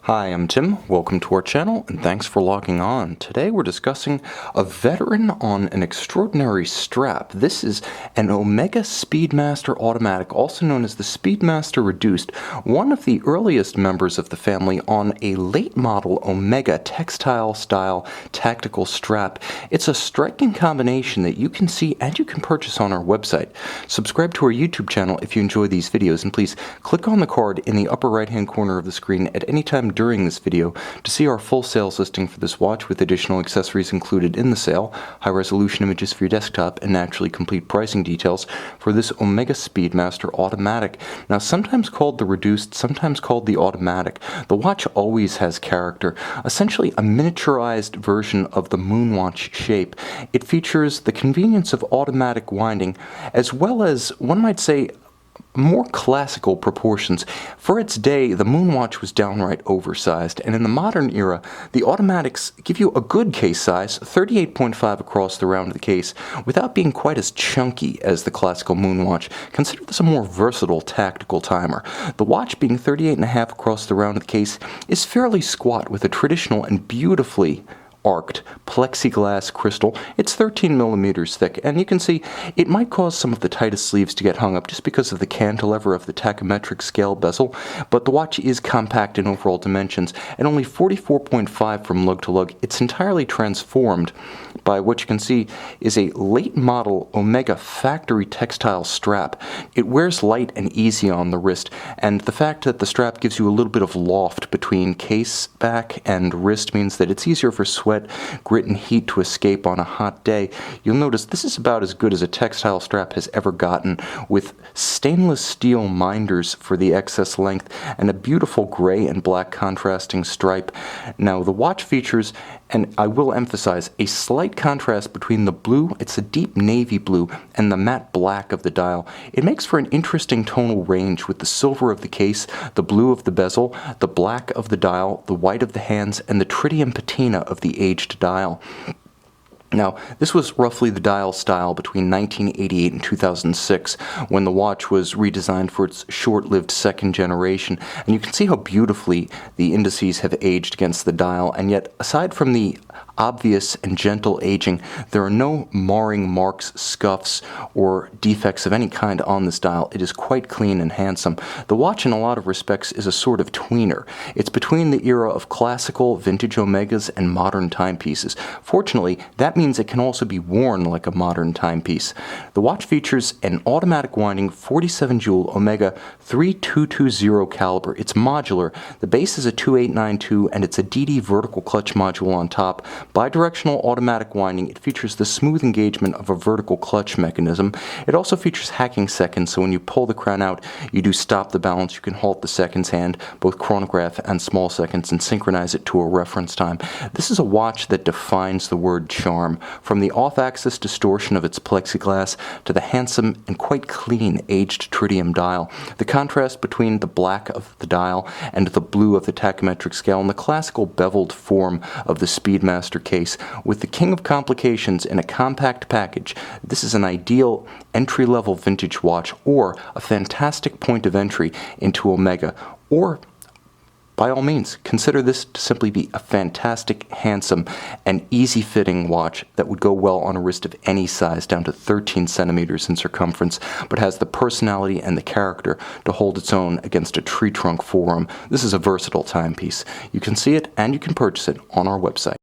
Hi, I'm Tim. Welcome to our channel, and thanks for logging on. Today we're discussing a veteran on an extraordinary strap. This is an Omega Speedmaster Automatic, also known as the Speedmaster Reduced, one of the earliest members of the family on a late model Omega textile-style tactical strap. It's a striking combination that you can see and you can purchase on our website. Subscribe to our YouTube channel if you enjoy these videos, and please click on the card in the upper right-hand corner of the screen at any time during this video to see our full sales listing for this watch with additional accessories included in the sale, high-resolution images for your desktop, and naturally complete pricing details for this Omega Speedmaster Automatic. Now, sometimes called the Reduced, sometimes called the Automatic, the watch always has character, essentially a miniaturized version of the moonwatch shape. It features the convenience of automatic winding, as well as, one might say, more classical proportions. For its day, the moonwatch was downright oversized, and in the modern era, the automatics give you a good case size, 38.5 across the round of the case, without being quite as chunky as the classical moonwatch. Consider this a more versatile tactical timer. The watch, being 38.5 across the round of the case, is fairly squat with a traditional and beautifully arced plexiglass crystal. It's 13 millimeters thick, and you can see it might cause some of the tightest sleeves to get hung up just because of the cantilever of the tachymetric scale bezel, but the watch is compact in overall dimensions. At only 44.5 from lug to lug, it's entirely transformed by what you can see is a late model Omega factory textile strap. It wears light and easy on the wrist, and the fact that the strap gives you a little bit of loft between case back and wrist means that it's easier for sweat, grit, and heat to escape on a hot day. You'll notice this is about as good as a textile strap has ever gotten, with stainless steel minders for the excess length and a beautiful gray and black contrasting stripe. Now, the watch features, and I will emphasize, a slight contrast between the blue, it's a deep navy blue, and the matte black of the dial. It makes for an interesting tonal range with the silver of the case, the blue of the bezel, the black of the dial, the white of the hands, and the tritium patina of the aged dial. Now, this was roughly the dial style between 1988 and 2006, when the watch was redesigned for its short-lived second generation, and you can see how beautifully the indices have aged against the dial, and yet, aside from the obvious and gentle aging, there are no marring marks, scuffs, or defects of any kind on this dial. It is quite clean and handsome. The watch, in a lot of respects, is a sort of tweener. It's between the era of classical vintage Omegas and modern timepieces. Fortunately, that means it can also be worn like a modern timepiece. The watch features an automatic winding 47-jewel Omega 3220 caliber. It's modular. The base is a 2892, and it's a DD vertical clutch module on top. Bidirectional automatic winding. It features the smooth engagement of a vertical clutch mechanism. It also features hacking seconds, so when you pull the crown out, you do stop the balance. You can halt the seconds hand, both chronograph and small seconds, and synchronize it to a reference time. This is a watch that defines the word charm, from the off-axis distortion of its plexiglass to the handsome and quite clean aged tritium dial. The contrast between the black of the dial and the blue of the tachymetric scale, and the classical beveled form of the Speedmaster case, with the king of complications in a compact package. This is an ideal entry-level vintage watch, or a fantastic point of entry into Omega, or by all means, consider this to simply be a fantastic, handsome, and easy-fitting watch that would go well on a wrist of any size down to 13 centimeters in circumference, but has the personality and the character to hold its own against a tree trunk forearm. This is a versatile timepiece. You can see it and you can purchase it on our website.